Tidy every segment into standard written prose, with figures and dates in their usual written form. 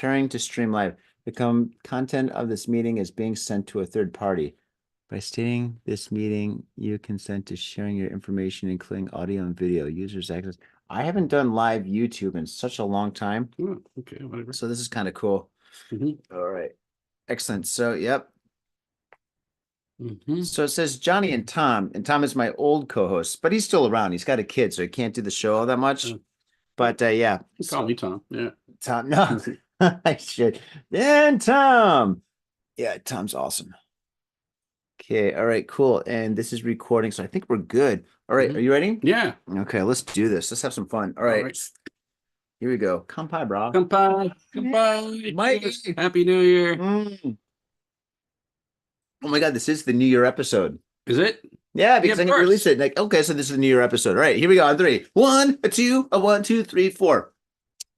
preparing to stream live. The content of this meeting is being sent to a third party. By stating this meeting, you consent to sharing your information, including audio and video. Users access. I haven't done live YouTube in such a long time. Oh, okay, whatever. So this is kind of cool. All right. Excellent. So, yep. So it says Johnny and Tom is my old co-host, but he's still around. He's got a kid, so he can't do the show all that much. But yeah. Call me Tom. Yeah. Tom, no, I should. Then Tom. Yeah, Tom's awesome. Okay, all right, cool. And this is recording, so I think we're good. All right, are you ready? Yeah. Okay, let's do this. Let's have some fun. All right. Here we go. Kampai, bro. Kampai. Kampai. Mike. Happy New Year. Oh my God, this is the New Year episode. Is it? Yeah, because I can release it. Like, okay, so this is the New Year episode. All right, here we go on 3. 1, 2, 1, 2, 3, 4.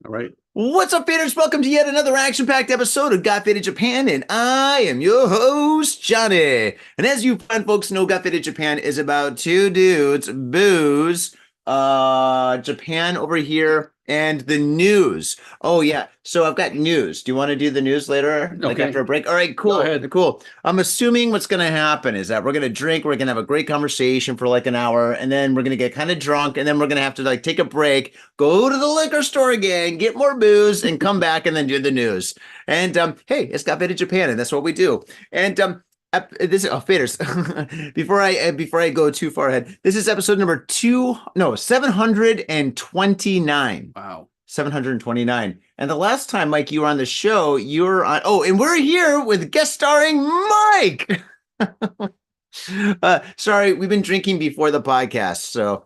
All right. What's up, faders? Welcome to yet another action-packed episode of Got Faded Japan, and I am your host, Johnny. And as you fine folks know, Got Faded Japan is about 2 dudes, booze, Japan over here, and the news. Oh yeah, so I've got news. Do you want to do the news later, like after a break? All right, cool. Go ahead. Cool. I'm assuming what's going to happen is that we're going to drink, we're going to have a great conversation for like an hour, and then we're going to get kind of drunk, and then we're going to have to like take a break, go to the liquor store again, get more booze, and come back and then do the news. And hey, it's Got Faded Japan, and that's what we do. And this is faders. before I go too far ahead, this is episode number 729. Wow. 729. And the last time, Mike, you were on the show, you were on, and we're here with guest starring Mike. Sorry, we've been drinking before the podcast. So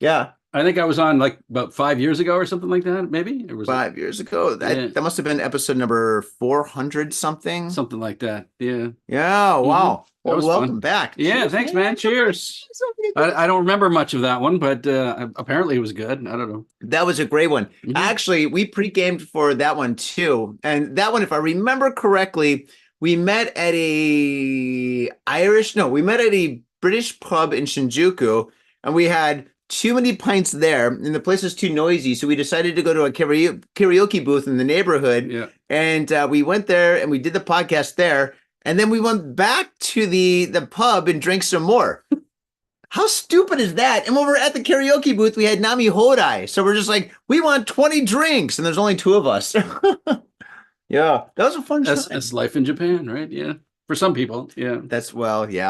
yeah. I think I was on like about 5 years ago or something like that. Maybe it was 5 years ago. That must have been episode number 400 something. Something like that. Yeah. Yeah. Wow. Well, welcome back. Yeah. Cheers, thanks, man. Cheers. I don't remember much of that one, but apparently it was good. I don't know. That was a great one. Actually, we pre-gamed for that one too. And that one, if I remember correctly, we met at a British pub in Shinjuku, and we had too many pints there, and the place was too noisy, so we decided to go to a karaoke booth in the neighborhood. Yeah. And we went there, and we did the podcast there, and then we went back to the pub and drank some more. How stupid is that? And when we were at the karaoke booth, we had Nami Hodai, so we're just like, we want 20 drinks, and there's only 2 of us. Yeah, that was a fun show. That's life in Japan, right? Yeah, for some people. Yeah,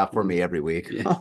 for me every week. Yeah.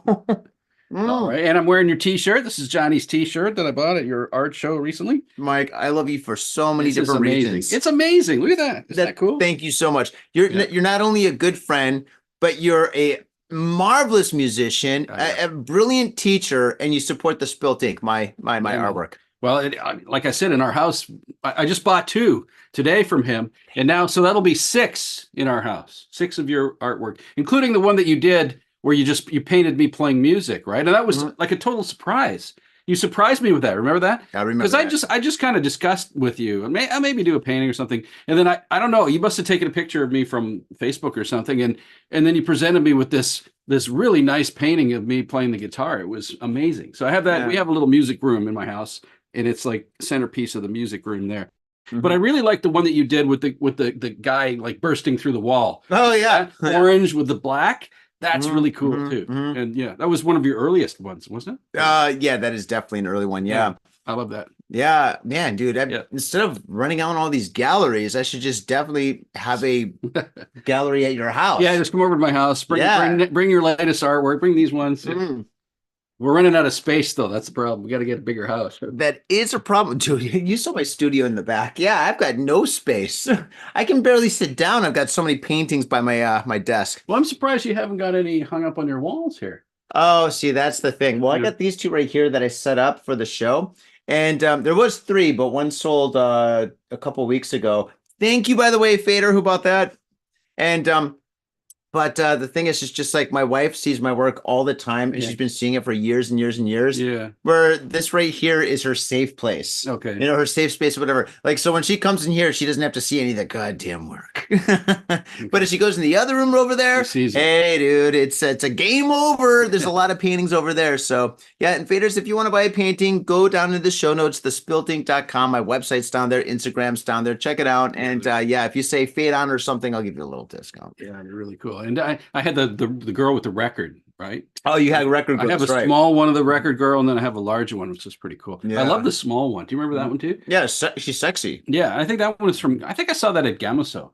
All right, and I'm wearing your T-shirt. This is Johnny's T-shirt that I bought at your art show recently. Mike, I love you for so many different reasons. It's amazing. Look at that. Isn't that cool? Thank you so much. You're not only a good friend, but you're a marvelous musician, a brilliant teacher, and you support the Spilt Ink, my artwork. Well, like I said, in our house, I just bought 2 today from him, and now so that'll be 6 in our house. 6 of your artwork, including the one that you did where you painted me playing music, right? And that was like a total surprise. You surprised me with that. Remember that? I remember. Because I just kind of discussed with you, and I maybe do a painting or something, and then I don't know. You must have taken a picture of me from Facebook or something, and then you presented me with this really nice painting of me playing the guitar. It was amazing. So I have that. Yeah. We have a little music room in my house, and it's like centerpiece of the music room there. But I really like the one that you did with the guy like bursting through the wall. Oh yeah, orange with the black. That's really cool too. And yeah, that was one of your earliest ones, wasn't it? Yeah, that is definitely an early one. Yeah. I love that. Yeah, man, dude. Instead of running out all these galleries, I should just definitely have a gallery at your house. Yeah, just come over to my house. Bring your latest artwork. Bring these ones. We're running out of space, though. That's the problem. We got to get a bigger house. That is a problem, dude. You saw my studio in the back. Yeah, I've got no space. I can barely sit down. I've got so many paintings by my desk. Well, I'm surprised you haven't got any hung up on your walls here. Oh, see, that's the thing. Well, I got these 2 right here that I set up for the show. And there was 3, but one sold a couple weeks ago. Thank you, by the way, Fader, who bought that. And but the thing is, it's just like my wife sees my work all the time, and she's been seeing it for years and years and years. Yeah. Where this right here is her safe place. Okay. Her safe space or whatever. Like, so when she comes in here, she doesn't have to see any of the goddamn work. But if she goes in the other room over there, She sees it. hey, dude, it's a game over. There's a lot of paintings over there. So yeah, and faders, if you want to buy a painting, go down to the show notes, thespiltink.com. My website's down there, Instagram's down there. Check it out. And yeah, if you say fade on or something, I'll give you a little discount. Yeah, you're really cool. And I had the girl with the record, right? Oh, you had a record. I have a small one of the record girl, and then I have a larger one, which is pretty cool. Yeah. I love the small one. Do you remember that one too? Yeah, she's sexy. Yeah, I think that one is from. I think I saw that at Gamuso.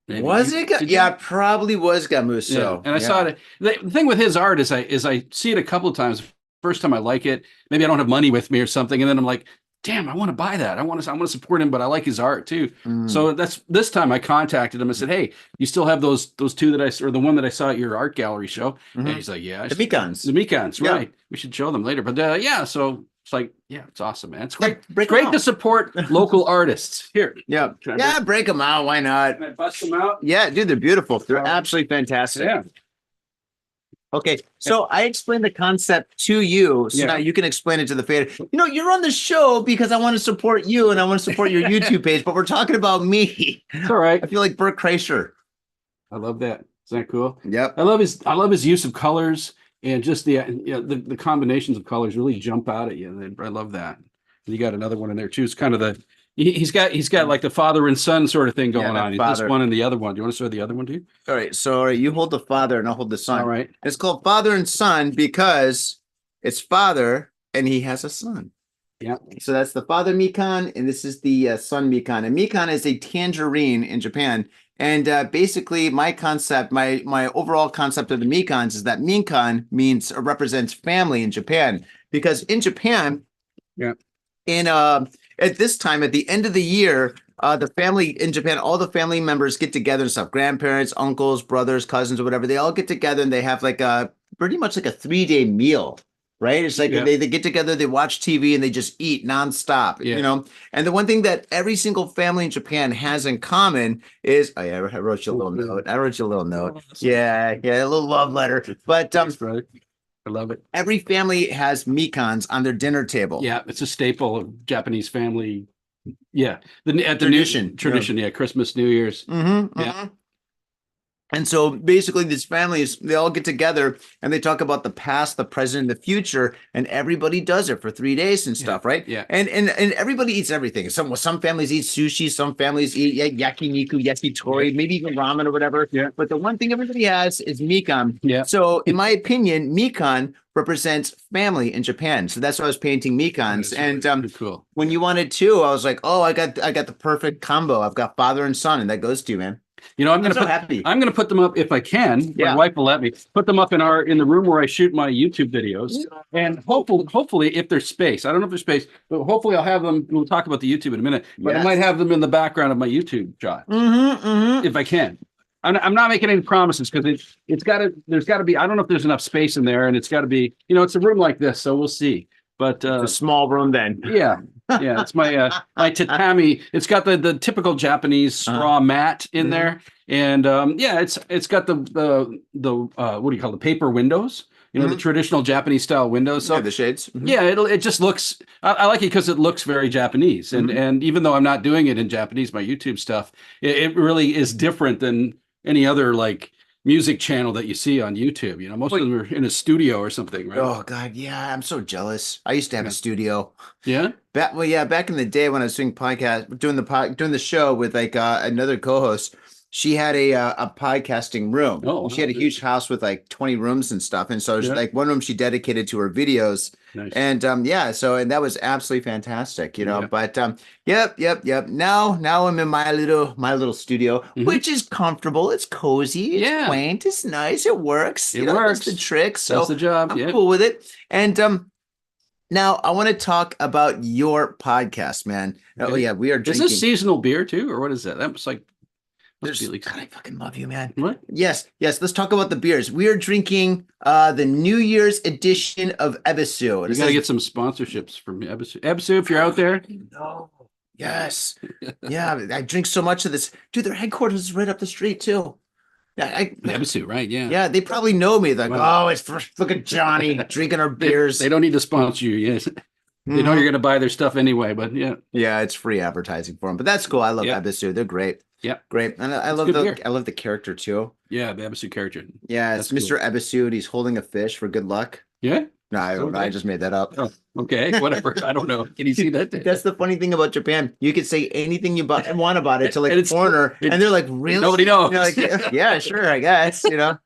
Maybe. Was it? Yeah, it probably was Gamuso. Yeah. And I saw it. The thing with his art is I see it a couple of times. First time I like it. Maybe I don't have money with me or something, and then I'm like, damn, I want to buy that. I want to support him, but I like his art too. So this time I contacted him and said, hey, you still have those two or the one that I saw at your art gallery show? And he's like, yeah. The Mekons. The Mekons, right. Yeah. We should show them later. But yeah, so it's like, yeah, it's awesome, man. It's great. Great to support local artists. Here. Yeah. Yeah, break them out. Why not? Can I bust them out? Yeah, dude, they're beautiful. They're absolutely fantastic. Yeah. Okay, so I explained the concept to you, so now you can explain it to the fader. You know, you're on the show because I want to support you and I want to support your YouTube page, but we're talking about me. It's all right. I feel like Bert Kreischer. I love that. Isn't that cool? Yep. I love his use of colors and just the combinations of colors really jump out at you. I love that. And you got another one in there too. It's kind of he's got like the father and son sort of thing going on. This one and the other one. Do you want to show the other one too? All right. So you hold the father and I'll hold the son. All right. It's called father and son because it's father and he has a son. Yeah. So that's the father Mekon and this is the son Mekon. And Mekon is a tangerine in Japan. And basically my concept, my overall concept of the Mekons is that Mekon means or represents family in Japan. Because in Japan, at this time, at the end of the year, the family in Japan, all the family members get together and stuff. Grandparents, uncles, brothers, cousins, or whatever. They all get together and they have like pretty much like a 3-day meal, right? It's like they get together, they watch TV and they just eat nonstop, you know? And the one thing that every single family in Japan has in common is, I wrote you a little note. I wrote you a little note. Yeah, a little love letter. But Thanks, brother. I love it. Every family has Mekons on their dinner table. Yeah, it's a staple of Japanese family. Yeah, at the tradition. Yeah, Christmas, New Year's. Yeah. And so basically these families, they all get together and they talk about the past, the present, and the future, and everybody does it for 3 days and stuff, right? Yeah. And everybody eats everything. Some families eat sushi, some families eat yakiniku, yakitori, maybe even ramen or whatever. Yeah. But the one thing everybody has is Mekon. Yeah. So in my opinion, Mekon represents family in Japan. So that's why I was painting Mekons. And cool. When you wanted to, I was like, oh, I got the perfect combo. I've got father and son, and that goes to you, man. You know, I'm gonna put them up if I can. Yeah. My wife will let me put them up in the room where I shoot my YouTube videos, and hopefully, if there's space, I don't know if there's space, but hopefully I'll have them. We'll talk about the YouTube in a minute, but I might have them in the background of my YouTube shot if I can. I'm not making any promises because there's got to be. I don't know if there's enough space in there, and it's got to be. You know, it's a room like this, so we'll see. But it's a small room then. Yeah, it's my tatami. It's got the typical Japanese straw mat in there, and it's got the what do you call the paper windows? You know, the traditional Japanese style windows. So the shades. Yeah, it just looks. I like it because it looks very Japanese, and even though I'm not doing it in Japanese, my YouTube stuff, it really is different than any other like music channel that you see on YouTube. You know, most of them are in a studio or something, right? Oh God, yeah, I'm so jealous. I used to have a studio. Yeah. Back in the day when I was doing doing the show with like another co-host, she had a podcasting room. Oh, she had a huge house with like 20 rooms and stuff, and so like one room she dedicated to her videos. Nice. And that was absolutely fantastic, you know. But yep. Now I'm in my little studio, which is comfortable. It's cozy. It's quaint. It's nice. It works. It works. That's the trick. So that's the job. I'm cool with it. And now I want to talk about your podcast, man. Oh yeah, we are drinking. Is this seasonal beer too, or what is that? That was like. God, I fucking love you, man. What? Yes. Let's talk about the beers. We are drinking the New Year's edition of Ebisu. You got to get some sponsorships from Ebisu. Ebisu, if you're out there. No. Yes. Yeah, I drink so much of this. Dude, their headquarters is right up the street too. Yeah, Ebisu, right? Yeah. Yeah, they probably know me. They're like, oh, it's for look at Johnny drinking our beers. They don't need to sponsor you. Yes. They know you're Mhm. going to buy their stuff anyway, but yeah, Yeah, it's free advertising for them, but that's cool. I love yeah, Ebisu. They're great. yeah. Great. And I It's love good beer. I love the character too. Yeah, the Ebisu character. Yeah, it's That's cool. Mr. Ebisu and he's holding a fish for good luck. Yeah. No, I don't know. I Okay. just made that up. Oh, okay. Whatever. I don't know. Can you see that? That's the funny thing about Japan. You could say anything you want about it to like And a it's foreigner, it, and they're like, "Really?" nobody knows. You're like, yeah, sure, I guess. And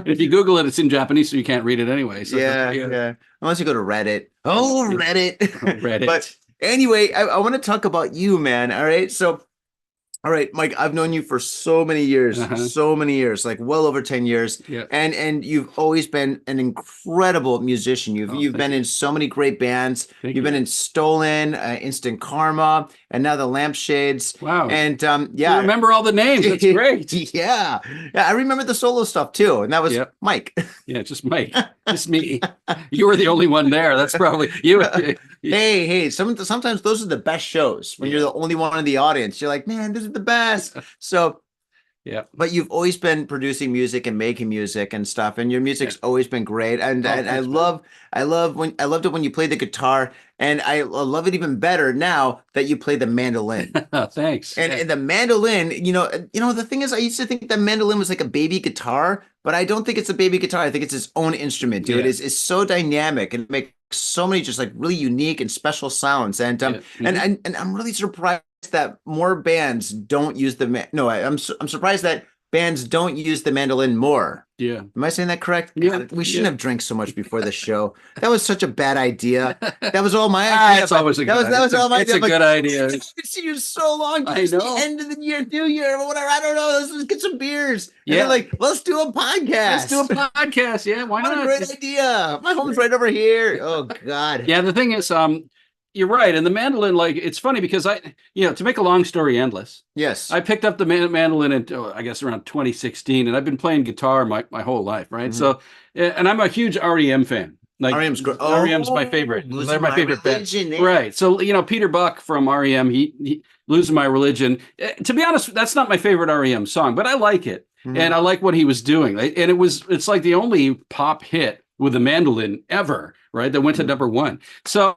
if you Google it, it's in Japanese, so you can't read it anyway. So Yeah, yeah. yeah. Unless you go to Reddit. Oh, Reddit. Reddit. But anyway, I want to talk about you, man. All right. So, all right, Mike, I've known you for Uh-huh. so many years, like well over 10 years. Yeah. And you've always been an incredible musician. Oh, You've thank been you. in so many great bands. Thank You've been you. in Stolen, Instant Karma, and now the Lampshades. Wow. And You yeah. remember all the names. That's great. Yeah. Yeah, I remember the solo stuff too, and that was Yep. Mike. Yeah, just Mike. Just me. You were the only one there. That's probably you. Hey, sometimes those are the best shows when you're Yeah. the only one in the audience. You're like, man, this is the best. So, Yeah. but you've always been producing music and making music and stuff, and your music's Yeah. always been great. And, Oh, and thanks, man. I loved it when you played the guitar, and I love it even better now that you play the mandolin. Thanks. And, Yeah. and the mandolin, the thing is, I used to think that mandolin was like a baby guitar, but I don't think it's a baby guitar. I think it's its own instrument, dude. Yeah. It's so dynamic and makes so many just like really unique and special sounds. And Yeah. and Mhm. and, and I'm really surprised that more bands don't use the no, I'm surprised that bands don't use the mandolin more. Yeah. Am I saying that correct? Yeah. God, we shouldn't Yeah. have drank so much before the show. That was such a bad idea. That was all my Ah, idea. it's but always a that good was that was idea. all my It's idea. a But good idea. I've seen you so long. I It's know. the end of the year, New Year, or whatever. I don't know. Let's get some beers. And Yeah. they're like, let's do a podcast. Let's do a podcast. Yeah, why What a not? great idea. My home's right over here. Oh God. Yeah, the thing is, you're right. And the mandolin, like, it's funny because to make a long story endless, Yes. I picked up the mandolin in, I guess, around 2016, and I've been playing guitar my whole life, right? Mhm. So, and I'm a huge REM fan. Like, REM's great. REM's my favorite. Losing They're my favorite band. religion, eh? Right. So, Peter Buck from REM, he Losing My Religion. To be honest, that's not my favorite REM song, but I like it. Mhm. And I like what he was doing. And it's like the only pop hit with a mandolin ever, right? That went to number one. So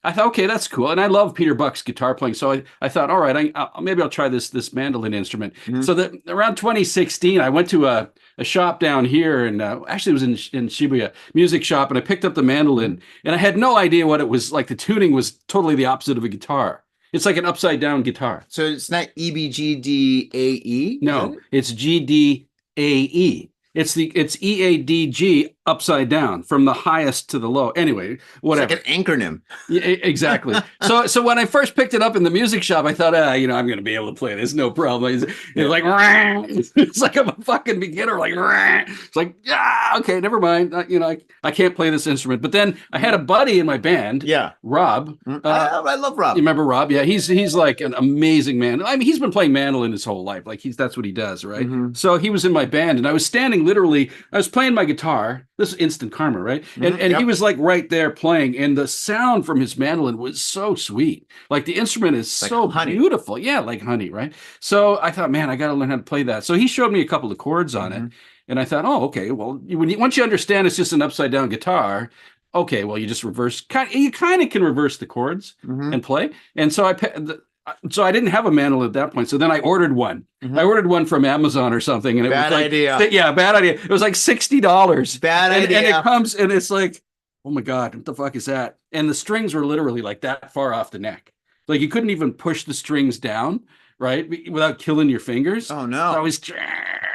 I thought, okay, that's cool. And I love Peter Buck's guitar playing. So I thought, all right, maybe I'll try this mandolin instrument. Mhm. So that around 2016, I went to a shop down here, and actually it was in Shibuya, music shop, and I picked up the mandolin, and I had no idea what it was like. The tuning was totally the opposite of a guitar. It's like an upside down guitar. So it's not EBGDAE? No, it's GDAE. It's EADG upside down from the highest to the low. Anyway, It's whatever. like an acronym. Yeah, exactly. So when I first picked it up in the music shop, I thought, I'm going to be able to play this, no problem. It's like, it's like I'm a fucking beginner. Like, it's like, okay, never mind. I can't play this instrument. But then I had a buddy in my band, Yeah. Rob. I love Rob. You remember Rob? Yeah, he's like an amazing man. I mean, he's been playing mandolin his whole life. Like that's what he does, right? Mhm. So he was in my band, and I was standing literally. I was playing my guitar. This is Instant Karma, right? And Yep. he was like right there playing, and the sound from his mandolin was so sweet. Like the instrument is Like so honey. beautiful. Yeah, like honey, right? So I thought, man, I got to learn how to play that. So he showed me a couple of chords on it, Mhm. and I thought, oh, okay. Well, once you understand it's just an upside down guitar. Okay, well, you just you kind of can reverse the chords Mhm. and play. And so I didn't have a mandolin at that point. So then I ordered one. Mhm. I ordered one from Amazon or something, and it Bad was like, idea. yeah, bad idea. It was like $60. Bad And idea. it comes and it's like, oh my God, what the fuck is that? And the strings were literally like that far off the neck. Like you couldn't even push the strings down, right? Without killing your fingers. Oh So no. I was,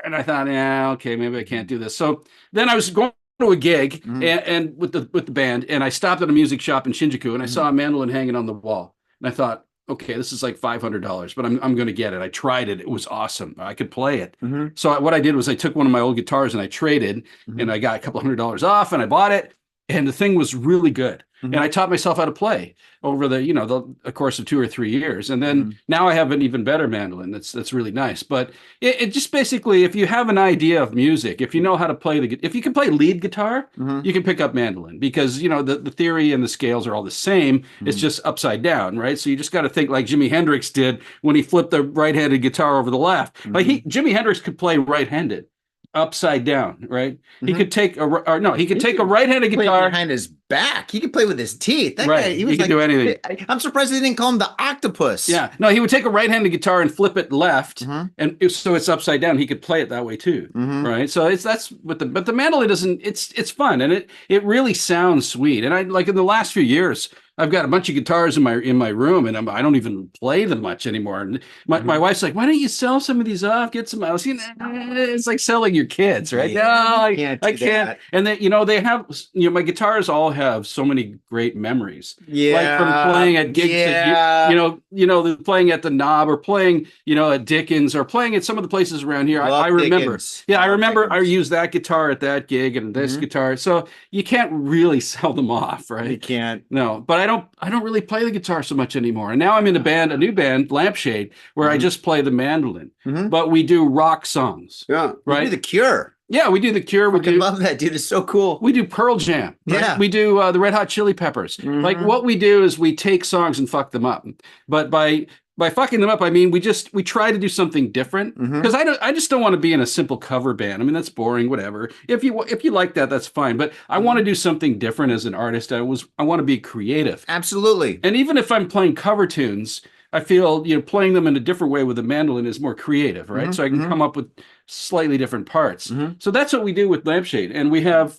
and I thought, yeah, okay, maybe I can't do this. So then I was going to a gig Mhm. and with the band, and I stopped at a music shop in Shinjuku, and I Mhm. saw a mandolin hanging on the wall, and I thought, okay, this is like $500, but I'm going to get it. I tried it; it was awesome. I could play it. Mhm. So what I did was I took one of my old guitars and I traded, Mhm. and I got a couple $100 off, and I bought it, and the thing was really good. Mhm. And I taught myself how to play over the course of 2 or 3 years, and then Mhm. now I have an even better mandolin. That's really nice. But it just basically, if you have an idea of music, if you know how to play if you can play lead guitar, Mhm. you can pick up mandolin because the theory and the scales are all the same. It's Mhm. just upside down, right? So you just got to think like Jimi Hendrix did when he flipped the right-handed guitar over the left. Like Jimi Hendrix could play right-handed. upside down, right? He Mhm. could take he could He take a could right-handed play guitar. behind his back. He could play with his teeth. That guy, Right. he He was could like, do anything. I'm surprised they didn't call him the octopus. Yeah. No, he would take a right-handed guitar and flip it left, Hmm. and so it's upside down. He could play it that way too. Hmm. Right. So that's but the mandolin doesn't. It's fun, and it really sounds sweet. And I like in the last few years, I've got a bunch of guitars in my room, and I don't even play them much anymore. And my Hmm. wife's like, "Why don't you sell some of these off? Get some else." It's like selling your kids, right? No, Yeah, you can't I do can't. that. And they they have my guitars all have so many great memories, like from Yeah, playing at gigs that yeah. playing at the Knob or playing at Dickens or playing at some of the places around here. I Love remember. Dickens. Yeah, I Love remember I Dickens. used that guitar at that gig and this Hmm. guitar. So you can't really sell them off, You right? can't. No, but I don't really play the guitar so much anymore. And now I'm in a new band, Lampshade, where I Hmm. just play the mandolin. Hmm. But we do rock songs, Yeah. You do right? The Cure. Yeah, we do The Cure, Fucking love that, dude. It's so cool. we do Pearl Jam, right? Yeah. We do the Red Hot Chili Peppers. Like Hmm. what we do is we take songs and fuck them up. But by fucking them up, I mean we try to do something different Hmm. because I just don't want to be in a simple cover band. I mean that's boring, whatever. If you like that, that's fine. But I want to do something different as an artist. I want to be creative. Absolutely. And even if I'm playing cover tunes, I feel playing them in a different way with the mandolin is more creative, right? Hmm. So I can Hmm. come up with slightly different parts. Hmm. So that's what we do with Lampshade, and we have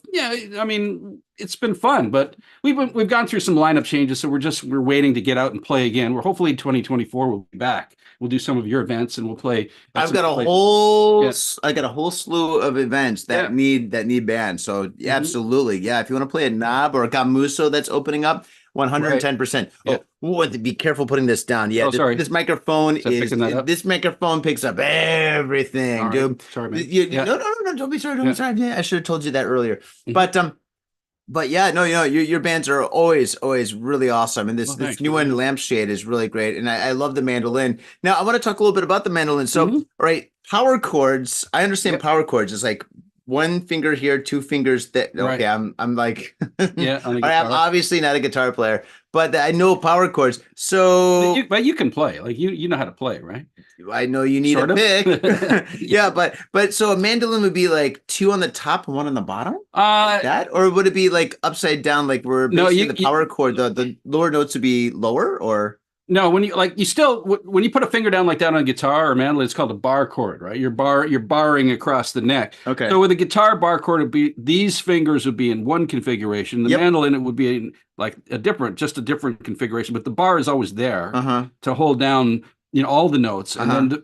I mean it's been fun, but we've gone through some lineup changes, so we're waiting to get out and play again. We're hopefully in 2024 we'll be back. We'll do some of your events and we'll play. At I've some got a places. whole Yeah. I got a whole slew of events Yeah. that need bands. So yeah, Mhm. absolutely. Yeah. If you want to play a Knob or a Gamuso that's opening up, Right. 110%. Yeah. Oh, be careful putting this down. Yeah, Oh, sorry. this microphone Is that picking that up? this microphone picks up everything, All right. dude. Sorry, man. No, no, no, no, don't be sorry, don't Yeah. be sorry. Yeah, I should have told you that earlier. Mhm. But yeah, no, your bands are always really awesome, and this Oh, this thanks, new man. one, Lampshade, is really great, and I love the mandolin. Now, I want to talk a little bit about the mandolin. So, Mhm. all right, power chords. I understand Yep. power chords is like one finger here, two fingers. That Right. okay? I'm like, Yeah, on the all right, I'm guitar. obviously not a guitar player, but I know power chords. So But you can play. Like you know how to play, right? I know you need Sort a of. pick. Yeah, but so a mandolin would be like two on the top and one on the bottom? That, or would it be like upside down, like where No, basically the power chord, the lower notes would be lower, or no, when you put a finger down like that on a guitar or mandolin, it's called a bar chord, right? You're barring across the neck. okay. So with a guitar bar chord, these fingers would be in one configuration. The Yep. mandolin, it would be in like just a different configuration, but the bar is always there Uh-huh. to hold down all the notes. And then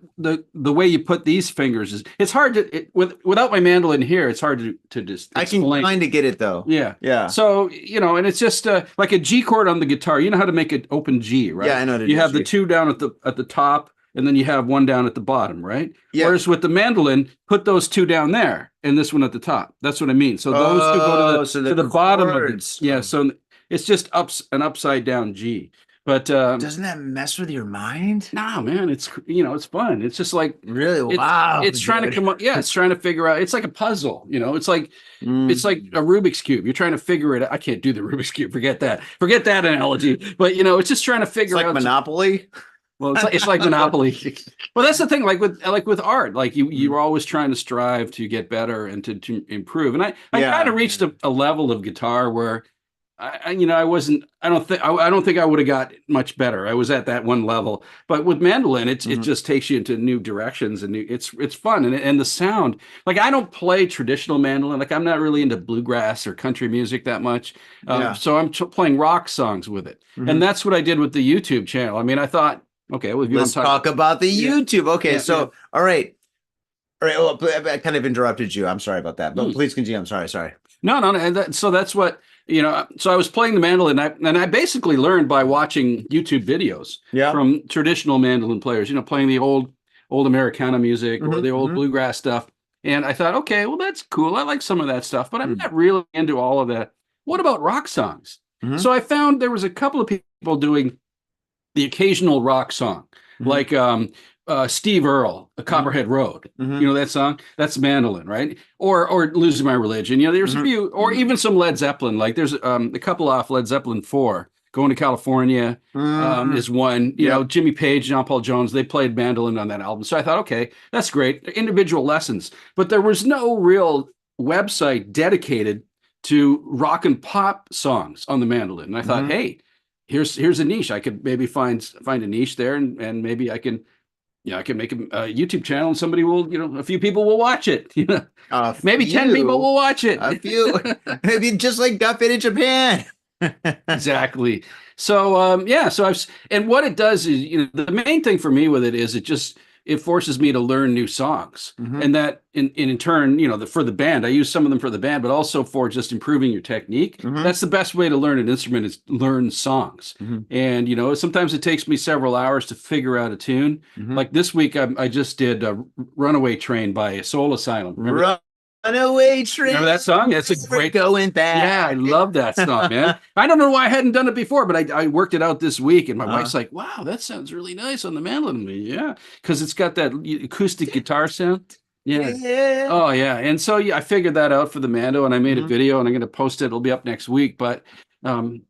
the way you put these fingers is it's hard to without my mandolin here, it's hard to just I can explain. kind of get it though. Yeah. Yeah. So, and it's just like a G chord on the guitar. You know how to make an open G, right? Yeah, I know how to You do have G. the two down at the top, and then you have one down at the bottom, right? Yeah. Whereas with the mandolin, put those two down there and this one at the top. That's what I mean. So those two go to the bottom of chords. it. Yeah. So it's just an upside down G. But Doesn't that mess with your mind? nah, man, it's it's fun. It's just like Really? Wow. it's trying to dude. come up. Yeah, it's trying to figure out. It's like a puzzle. It's like Mm. it's like a Rubik's cube. You're trying to figure it out. I can't do the Rubik's cube. Forget that. Forget that analogy. But it's just trying to It's figure like out. Monopoly. Well, it's like Monopoly. Well, that's the thing. Like with art, like Mm. you're always trying to strive to get better and to improve. And I Yeah. kind of reached a level of guitar where I wasn't. I don't think I would have got much better. I was at that one level. But with mandolin, it Mhm. just takes you into new directions and it's fun and the sound. Like I don't play traditional mandolin. Like I'm not really into bluegrass or country music that much. Yeah. So I'm playing rock songs with it, Mhm. and that's what I did with the YouTube channel. I mean, I thought, okay, well, if you Let's want to talk about the Yeah. YouTube. Okay, Yeah, so yeah. all right. All right. Well, I kind of interrupted you. I'm sorry about that. But Mm. please continue. I'm sorry. No, and so that's what So I was playing the mandolin, and I basically learned by watching YouTube videos Yeah. from traditional mandolin players. Playing the old Americana music or Mhm, the old mhm. bluegrass stuff. And I thought, okay, well, that's cool. I like some of that stuff, but I'm Mm. not really into all of that. What about rock songs? Mhm. So I found there was a couple of people doing the occasional rock song, Mhm. like Steve Earle, "A Copperhead Road." Mhm. You know that song? That's mandolin, right? Or "Losing My Religion." There's a Mhm. few, or even some Led Zeppelin. Like there's a couple off Led Zeppelin 4 Going to California is one. You know, Yep. Jimmy Page, John Paul Jones, they played mandolin on that album. So I thought, okay, that's great. Individual lessons. But there was no real website dedicated to rock and pop songs on the mandolin. And I thought, hey, here's a niche. I could maybe find a niche there, and maybe I can, I can make a YouTube channel, and somebody will, a few people will watch it. Maybe 10 people will watch it. A few, maybe just like Got Faded Japan. Exactly. So so and what it does is, the main thing for me with it is it forces me to learn new songs, and that in turn, for the band, I use some of them for the band, but also for just improving your technique. That's the best way to learn an instrument, is learn songs. And sometimes it takes me several hours to figure out a tune. Like this week, I just did "Runaway Train" by Soul Asylum. Runaway Train. Remember that song? It's a great going back. Yeah, I love that song, man. I don't know why I hadn't done it before, but I worked it out this week, and my wife's like, "Wow, that sounds really nice on the mandolin." Yeah, because it's got that acoustic guitar sound. Yeah. Oh, yeah. And so I figured that out for the Mando, and I made a video, and I'm going to post it. It'll be up next week. But I mean,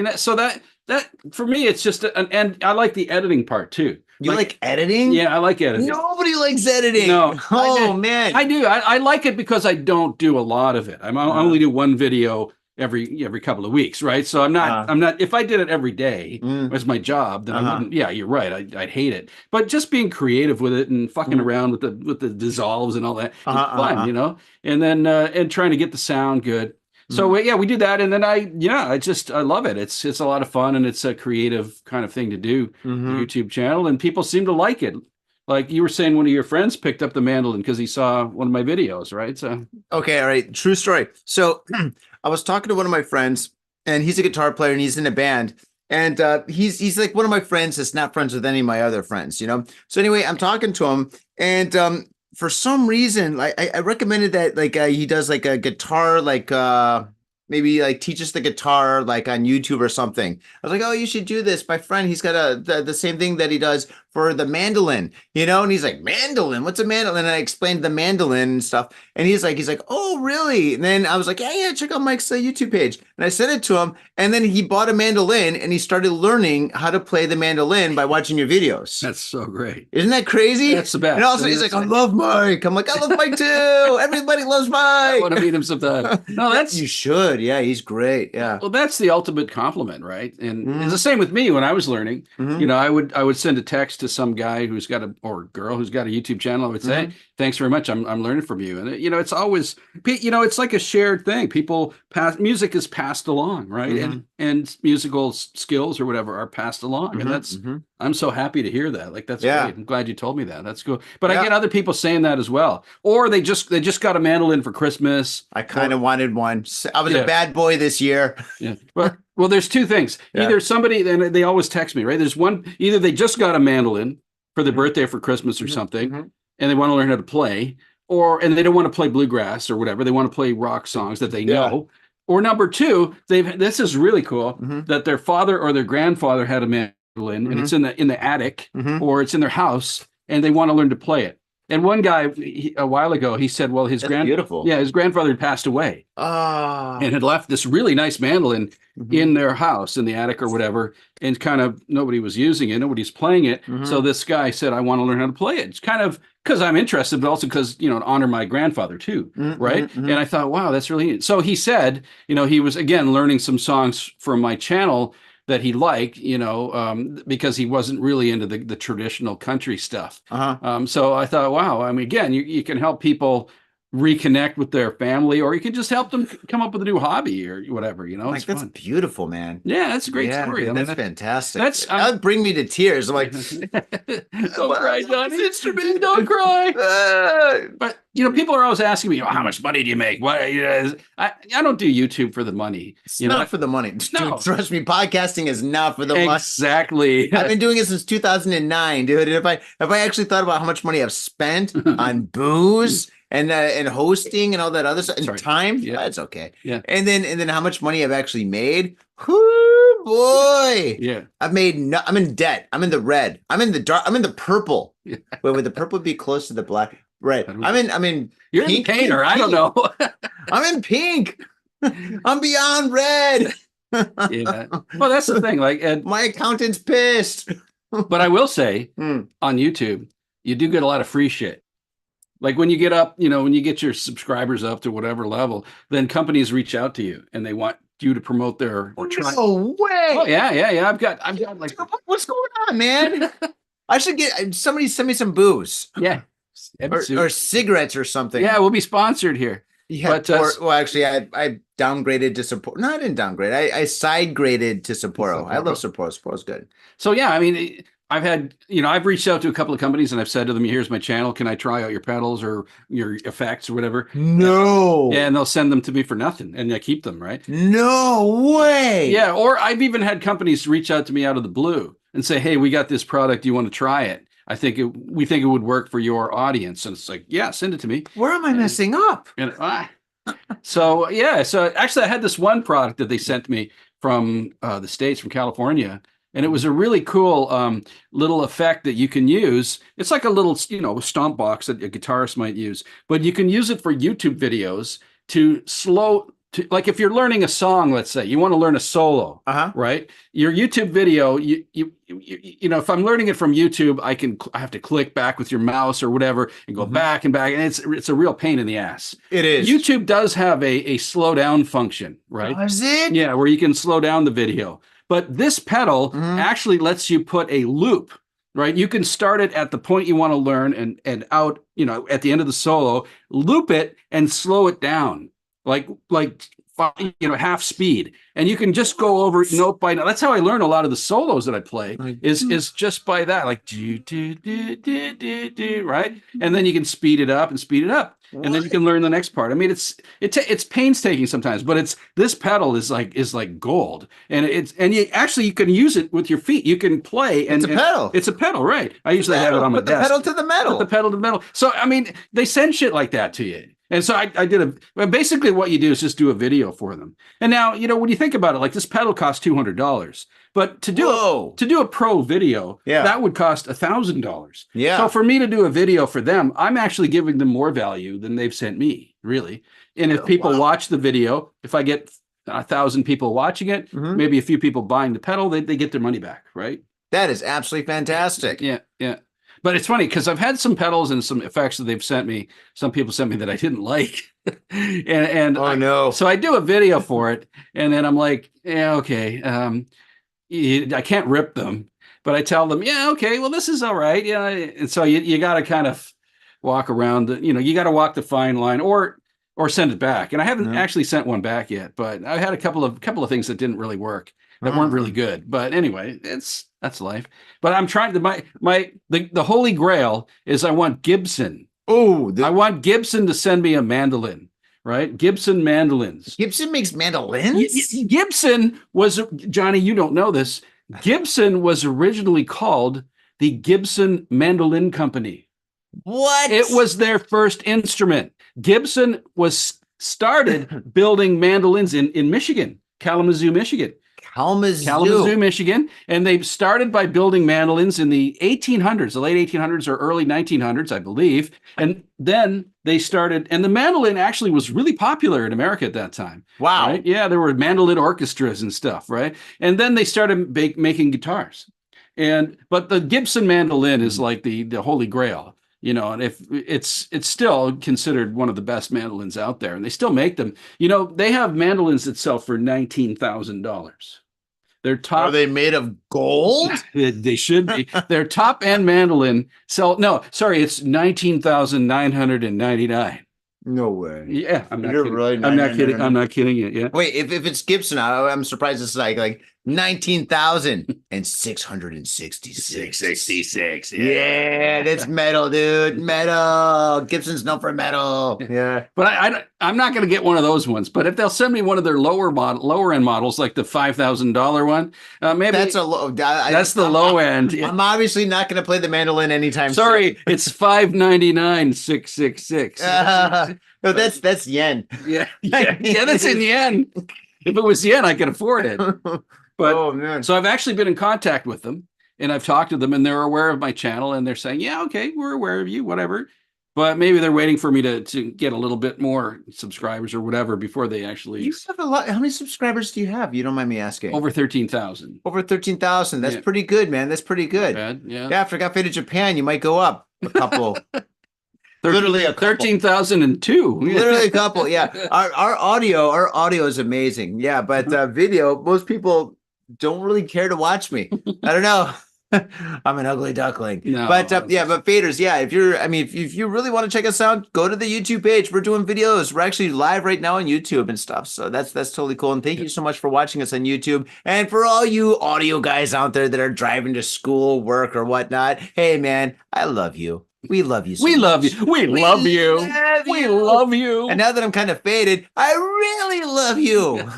that for me, it's just and I like the editing part too. You like editing? Yeah, I like editing. Nobody likes editing. No. Oh, man. I do. I like it because I don't do a lot of it. I only do one video every couple of weeks, right? So I'm not, if I did it every day as my job, then I wouldn't, you're right. I'd hate it. But just being creative with it and fucking around with the dissolves and all that is fun, and then, and trying to get the sound good. So we do that, and then I love it. It's a lot of fun, and it's a creative kind of thing to do. The YouTube channel, and people seem to like it. Like you were saying, one of your friends picked up the mandolin because he saw one of my videos, right? So okay, all right, true story. So I was talking to one of my friends, and he's a guitar player, and he's in a band, and he's like one of my friends that's not friends with any of my other friends, So anyway, I'm talking to him, and for some reason, I recommended that he does like a guitar, maybe like teaches the guitar like on YouTube or something. I was like, oh, you should do this. My friend, he's got the same thing that he does for the mandolin, and he's like, mandolin? What's a mandolin? And I explained the mandolin and stuff. And he's like, oh, really? And then I was like, yeah, check out Mike's YouTube page. And I sent it to him. And then he bought a mandolin and he started learning how to play the mandolin by watching your videos. That's so great. Isn't that crazy? That's the best. And also he's like, I love Mike. I'm like, I love Mike too. Everybody loves Mike. I want to meet him sometime. No, you should. Yeah, he's great. Yeah. Well, that's the ultimate compliment, right? And it's the same with me when I was learning. I would send a text to some guy who's got or girl who's got a YouTube channel. I would say, thanks very much. I'm learning from you. And it's always, it's like a shared thing. Music is passed along, right? And musical skills or whatever are passed along. And that's, I'm so happy to hear that. Like, that's great. I'm glad you told me that. That's cool. But I get other people saying that as well. Or they just got a mandolin for Christmas. I kind of wanted one. I was a bad boy this year. Yeah. Well, there's two things. Either somebody, and they always text me, right? There's one, either they just got a mandolin for their birthday or for Christmas or something, and they want to learn how to play, and they don't want to play bluegrass or whatever. They want to play rock songs that they know. Or number two, this is really cool, that their father or their grandfather had a mandolin, and it's in the attic or it's in their house, and they want to learn to play it. And one guy a while ago, he said, well, his grandfather had passed away and had left this really nice mandolin in their house in the attic or whatever. And kind of nobody was using it. Nobody's playing it. So this guy said, I want to learn how to play it. It's kind of because I'm interested, but also because, to honor my grandfather too. Right. And I thought, wow, that's really neat. So he said, he was, again, learning some songs from my channel that he liked, because he wasn't really into the traditional country stuff. So I thought, wow, I mean, again, you can help people reconnect with their family, or you can just help them come up with a new hobby or whatever, Like, that's fun. Beautiful, man. Yeah, that's a great story. Man, that's fantastic. That would bring me to tears. I'm like, don't cry, Johnny. Instrument, don't cry. But people are always asking me, how much money do you make? What? I don't do YouTube for the money. It's not for the money. No. Dude, trust me, podcasting is not for the money. Exactly. I've been doing it since 2009, dude. If I actually thought about how much money I've spent on booze and hosting and all that other stuff and time, that's okay. Yeah. And then how much money I've actually made. Whoo, boy. Yeah. I'm in debt. I'm in the red. I'm in the dark. I'm in the purple. Wait, would the purple be close to the black? Right. I'm in You're pink. in painter. I don't know. I'm in pink. I'm beyond red. Yeah. Well, that's the thing. Like, and My accountant's pissed. but I will say Hmm. on YouTube, you do get a lot of free shit. Like when you get up, when you get your subscribers up to whatever level, then companies reach out to you and they want you to promote their or try. No way. Oh yeah, yeah, yeah. I've got like What's going on, man? I should get somebody send me some booze yeah, or cigarettes or something. yeah, we'll be sponsored here. Yeah. But Well, actually, I downgraded to support. No, I didn't downgrade. I side graded to Sapporo. I love Sapporo. Sapporo's good. so yeah, I mean, I've had, I've reached out to a couple of companies and I've said to them, here's my channel. Can I try out your pedals or your effects or whatever? No. Yeah, and they'll send them to me for nothing and I keep them, right? No way. Yeah, or I've even had companies reach out to me out of the blue and say, "Hey, we got this product. Do you want to try it? We think it would work for your audience." And it's like, "Yeah, send it to me." Where am I messing up? And so yeah, so actually, I had this one product that they sent me from the States, from California, and it was a really cool little effect that you can use. It's like a little, stomp box that a guitarist might use, but you can use it for YouTube videos to like if you're learning a song, let's say you want to learn a solo, right? Your YouTube video, if I'm learning it from YouTube, I have to click back with your mouse or whatever and go back and back, and it's a real pain in the ass. It is. YouTube does have a slow down function, right? Does it? Yeah, where you can slow down the video. But this pedal actually lets you put a loop, right? You can start it at the point you want to learn and out, at the end of the solo, loop it and slow it down. Like half speed, and you can just go over note by note. That's how I learn a lot of the solos that I play. Is just by that, like do do do do do do, right? And then you can speed it up and speed it up, and then you can learn the next part. I mean, it's painstaking sometimes, but this pedal is like gold, and you can use it with your feet. You can play, and it's a pedal. It's a pedal, right? I usually have it on my desk. Put the pedal to the metal. Put the pedal to the metal. So I mean, they send shit like that to you. And so I did basically what you do is just do a video for them. And now, when you think about it, like this pedal costs $200, but to do a pro video, that would cost $1,000. Yeah. So for me to do a video for them, I'm actually giving them more value than they've sent me, really. And if people watch the video, if I get 1,000 people watching it, maybe a few people buying the pedal, they get their money back, right? That is absolutely fantastic. Yeah, yeah. But it's funny because I've had some pedals and some effects that they've sent me. Some people sent me that I didn't like, no! So I do a video for it, and then I'm like, yeah, okay, I can't rip them, but I tell them, yeah, okay, well, this is all right, yeah. And so you got to kind of walk around, you got to walk the fine line, or send it back. And I haven't actually sent one back yet, but I had a couple of things that didn't really work, that weren't really good. But anyway, that's life. But I'm trying to the holy grail is I want Gibson. I want Gibson to send me a mandolin, right? Gibson mandolins. Gibson makes mandolins? Gibson was, Johnny, you don't know this. Gibson was originally called the Gibson Mandolin Company. What? It was their first instrument. Gibson was started building mandolins in Michigan, Kalamazoo, Michigan. Kalamazoo, Michigan. And they started by building mandolins in the 1800s, the late 1800s or early 1900s, I believe. And then they started, and the mandolin actually was really popular in America at that time. Wow. Right? Yeah, there were mandolin orchestras and stuff, right? And then they started making guitars. But the Gibson mandolin is like the holy grail. And if it's still considered one of the best mandolins out there, and they still make them. They have mandolins that sell for $19,000. Their top. Are they made of gold? They should be. Their top end mandolin it's $19,999. No way. Yeah, I'm not You're kidding. right. I'm not kidding. I'm not kidding you. Yeah. Wait, if it's Gibson, I'm surprised it's like 19,666. 66. Yeah, that's metal, dude. Metal. Gibson's known for metal. Yeah. But I'm not going to get one of those ones. But if they'll send me one of their lower end models, like the $5,000 one, maybe that's a low. That's the low end. I'm obviously not going to play the mandolin anytime. Sorry, it's $599,666. No, that's yen. Yeah, that's in yen. If it was yen, I could afford it. But oh man! So I've actually been in contact with them, and I've talked to them, and they're aware of my channel, and they're saying, "Yeah, okay, we're aware of you, whatever." but maybe they're waiting for me to get a little bit more subscribers or whatever before they actually. You have a lot. How many subscribers do you have? You don't mind me asking. Over 13,000. Over 13,000. That's Yeah. pretty good, man. That's pretty good. Not bad. Yeah. Yeah, after I got faded Japan, you might go up a couple. Literally a couple. 13,002. Literally a couple. Yeah. Our audio is amazing. Yeah, but video, most people don't really care to watch me. I don't know. I'm an ugly duckling. No. But yeah, but faders, yeah, if you really want to check us out, go to the YouTube page. We're doing videos. We're actually live right now on YouTube and stuff. So that's totally cool. And thank you so much for watching us on YouTube. And for all you audio guys out there that are driving to school, work, or whatnot, hey man, I love you. We love you. We love you. We love you. We love you. And now that I'm kind of faded, I really love you.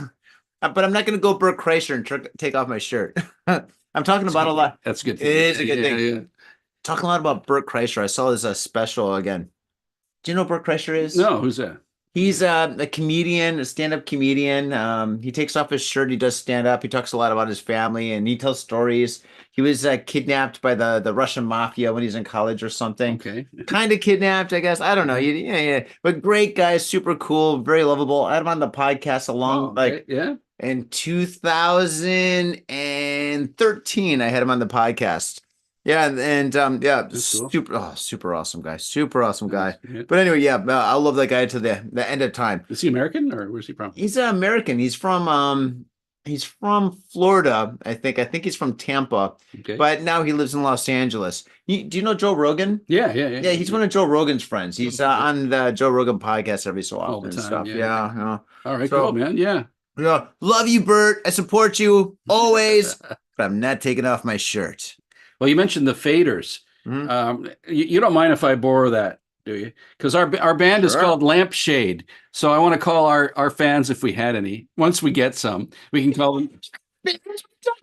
But I'm not going to go Bert Kreischer and take off my shirt. I'm talking about a lot. That's good. It is a good thing. Yeah. Talking a lot about Bert Kreischer. I saw his special again. Do you know who Bert Kreischer is? No, who's that? He's a comedian, a stand-up comedian. He takes off his shirt. He does stand-up. He talks a lot about his family, and he tells stories. He was kidnapped by the Russian mafia when he was in college or something. Okay. Kind of kidnapped, I guess. I don't know. Yeah. But great guy, super cool, very lovable. I had him on the podcast in 2013. I had him on the podcast. Yeah, and yeah, Cool. super awesome guy. Super awesome guy. Yeah. But anyway, yeah, I love that guy to the end of time. Is he American or where's he from? He's American. He's from Florida, I think. I think he's from Tampa. Okay. But now he lives in Los Angeles. Do you know Joe Rogan? Yeah. Yeah, he's one of Joe Rogan's friends. He's on the Joe Rogan podcast every so often All the and time, stuff. yeah. Yeah. All right, So- cool, man. Yeah. Yeah. Love you, Bert. I support you always, but I'm not taking off my shirt. Well, you mentioned the faders. Mhm. You don't mind if I borrow that, do you? Because our band is Sure. called Lampshade. So I want to call our fans, if we had any, once we get some, we can call them.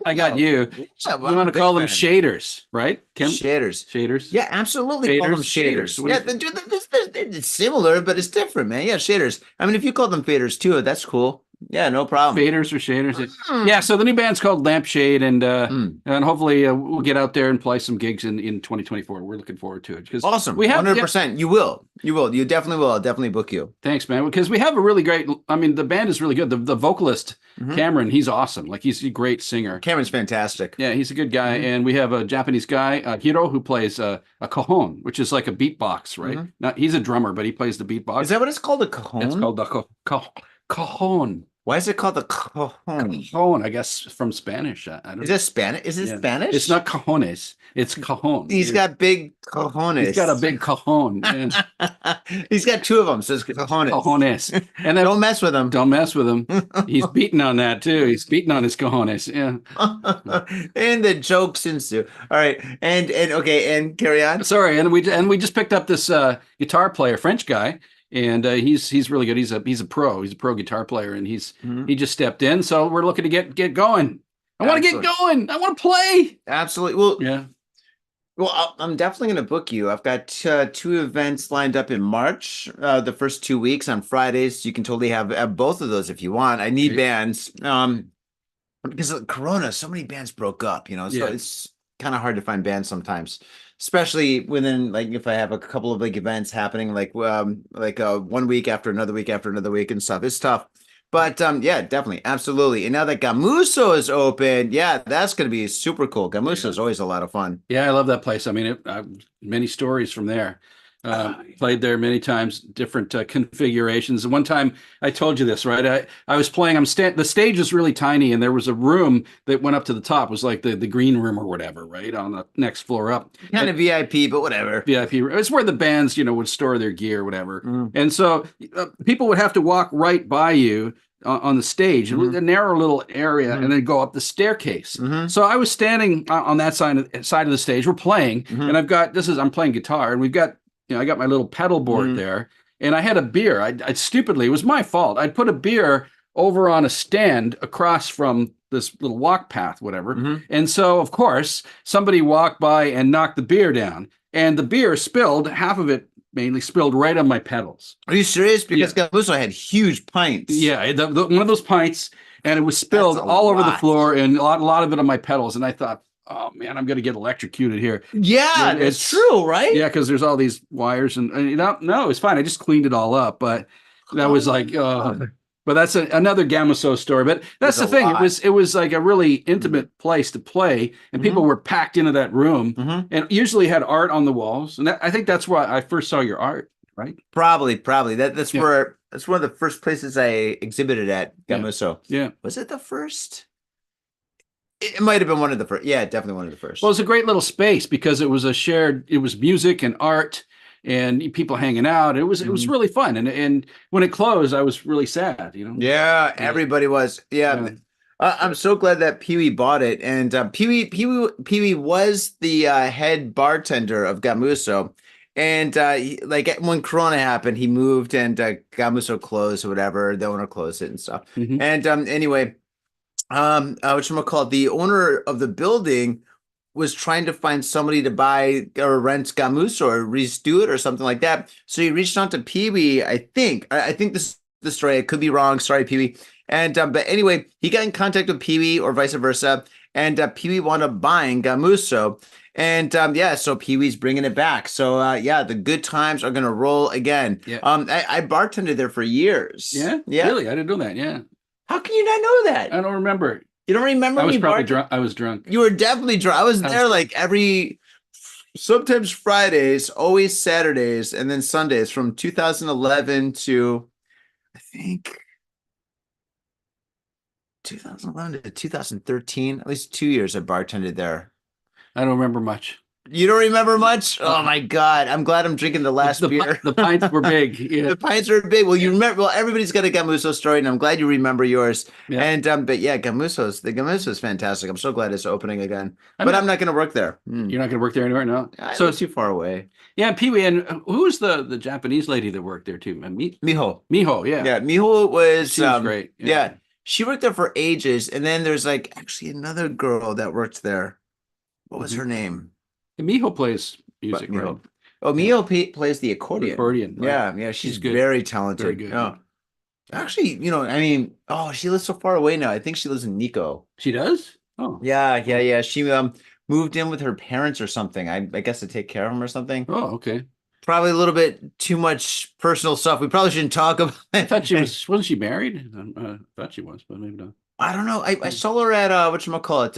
I got you. Yeah, We want to call them shaders, right? Kim? Shaders. Shaders. Yeah, absolutely. Call them Shaders. shaders. Yeah, it's similar, but it's different, man. Yeah, shaders. I mean, if you call them faders too, that's cool. Yeah, no problem. Faders or shaders. Yeah, so the new band's called Lampshade, and hopefully we'll get out there and play some gigs in 2024. We're looking forward to it. Because Awesome. we have 100%. You will. You definitely will. I'll definitely book you. Thanks, man. Because we have a really great. I mean, the band is really good. The vocalist Cameron, he's awesome. Like he's a great singer. Cameron's fantastic. Yeah, he's a good guy. And we have a Japanese guy, Hiro, who plays a cajon, which is like a beatbox, right? Not he's a drummer, but he plays the beatbox. Is that what it's called? A cajon? It's called the cajon. Why is it called the cajon? Cajon, I guess from Spanish. I don't Is it Spanish? Is it Yeah. Spanish? It's not cajones. It's cajon. He's got big cajones. He's got a big cajon. And He's got two of them. So it's cajones. cajones. And then Don't mess with him. don't mess with him. He's beating on that too. He's beating on his cojones. Yeah. And the jokes ensue. All right, and okay, and carry on. Sorry, and we just picked up this guitar player, French guy, and he's really good. He's a pro. He's a pro guitar player, and he just stepped in. So we're looking to get going. I want to get going. I want to play. Absolutely. Well, Yeah. Well, I'm definitely going to book you. I've got two events lined up in March. The first 2 weeks on Fridays. You can totally have both of those if you want. I need Great. bands. Because of Corona, so many bands broke up. So Yeah. it's kind of hard to find bands sometimes, especially within like if I have a couple of like events happening like 1 week after another week after another week and stuff. It's tough. But yeah, definitely, absolutely. And now that Gamuso is open, yeah, that's going to be super cool. Gamuso is always a lot of fun. Yeah, I love that place. I mean, many stories from there. Played there many times, different configurations. One time, I told you this, right? I was playing. The stage was really tiny, and there was a room that went up to the top. It was like the green room or whatever, right on the next floor up. Kind of VIP, but whatever. VIP. It's where the bands, would store their gear, whatever. And so people would have to walk right by you on the stage, a narrow little area, and then go up the staircase. So I was standing on that side of the stage. We're playing, and I'm playing guitar, and we've got, I got my little pedal board there, and I had a beer. I stupidly, it was my fault. I'd put a beer over on a stand across from this little walk path, whatever. And so, of course, somebody walked by and knocked the beer down, and the beer spilled, half of it mainly spilled right on my pedals. Are you serious? Because Gamuso had huge pints. Yeah, one of those pints, and it was spilled That's a all over the lot. floor, and a lot of it on my pedals. And I thought, oh man, I'm gonna get electrocuted here. Yeah, that's It's true, right? yeah, because there's all these wires and no, it's fine. I just cleaned it all up, but that was like, but that's another Gamoso story. But that's There's a the thing. lot. It was like a really intimate place to play, and people Hmm. were packed into that room, Hmm. and usually had art on the walls. And I think that's why I first saw your art, right? Probably. That's Yeah, where that's one of the first places I exhibited at yeah, Gamuso. yeah. Was it the first? It might have been one of the first. Yeah, definitely one of the Well, first. it's a great little space because it was a shared. It was music and art and people hanging out. It was Mhm. really fun. And when it closed, I was really sad. Yeah, Yeah, everybody was. Yeah. yeah. I'm so glad that Pee Wee bought it. And Pee Wee was the head bartender of Gamuso. And like when Corona happened, he moved and Gamuso closed or whatever. The owner closed it and stuff. Hmm. And anyway, whatchamacallit, the owner of the building was trying to find somebody to buy or rent Gamuso or redo it or something like that. So he reached out to Pee Wee, I think. I think this is the story. I could be wrong. Sorry, Pee Wee. And but anyway, he got in contact with Pee Wee or vice versa, and Pee Wee wound up buying Gamuso. And yeah, so Pee Wee's bringing it back. So yeah, the good times are gonna roll again. Yeah. I bartended there for years. Yeah. Yeah. Really? I didn't know that. Yeah. How can you not know I that? don't remember. You don't remember I was me probably bartending? drunk. I was drunk. You were definitely drunk. I was I was there like every, sometimes Fridays, always Saturdays, and then Sundays from 2011 to, I think, 2011 to 2013. At least 2 years I bartended there. I don't remember much. You don't remember much? Oh Uh, my God. I'm glad I'm drinking the last beer. the pints were big. Yeah. The pints are big. Well, you remember, well, everybody's got a Gamuso story, and I'm glad you remember yours. Yeah. And but yeah, the Gamuso's fantastic. I'm so glad it's opening again. I But mean, I'm not gonna work there. you're not going to work there anymore? No. So So it's too far away. yeah, Pee Wee. And who was the Japanese lady that worked there too? Miho. Miho. Yeah. Yeah, Miho was She was great. yeah, she worked there for ages. And then there's like actually another girl that worked there. What was Mhm. her name? And Miho plays music, Miho. right? Oh, Yeah. Miho plays the accordion. Accordion, right. Yeah, She's she's good. very talented. Very good. Yeah. Actually, I mean, oh, she lives so far away now. I think she lives in Nico. She does? Oh. Yeah. She moved in with her parents or something. I guess to take care of them or something. Oh, okay. Probably a little bit too much personal stuff. We probably shouldn't talk about I it. thought wasn't she married? I thought she was, but maybe not. I don't know. I saw her at whatchamacallit,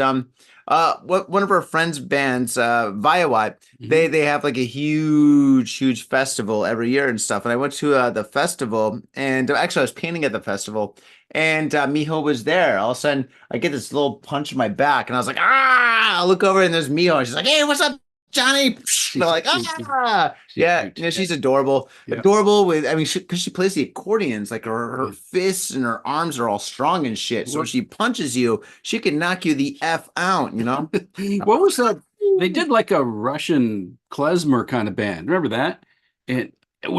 one of our friends' bands, Viawat. Mhm. They have like a huge festival every year and stuff. And I went to the festival, and actually I was painting at the festival, and Miho was there. All of a sudden, I get this little punch in my back, and I was like, ah! I look over, and there's Miho. And she's like, hey, what's up, Johnny? They're like, ah, She's yeah, cute. she's adorable. Yeah. Adorable with, I mean, because she plays the accordions, like her Yeah. fists and her arms are all strong and shit. So when What- she punches you, she can knock you the F out, you know? What was that? They did like a Russian klezmer kind of band. Remember that? And they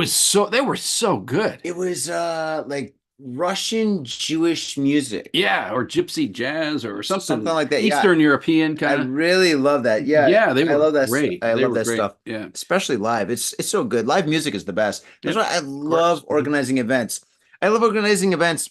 were so good. It was like Russian Jewish music. Yeah, or gypsy jazz or something Something like that. Yeah. Eastern European I kind of. really love that. Yeah. Yeah, they I were love that. great. I They love were that great. stuff. Yeah. Especially live. It's so good. Live music is the best. That's Yeah, why I love course. organizing events. I love organizing events.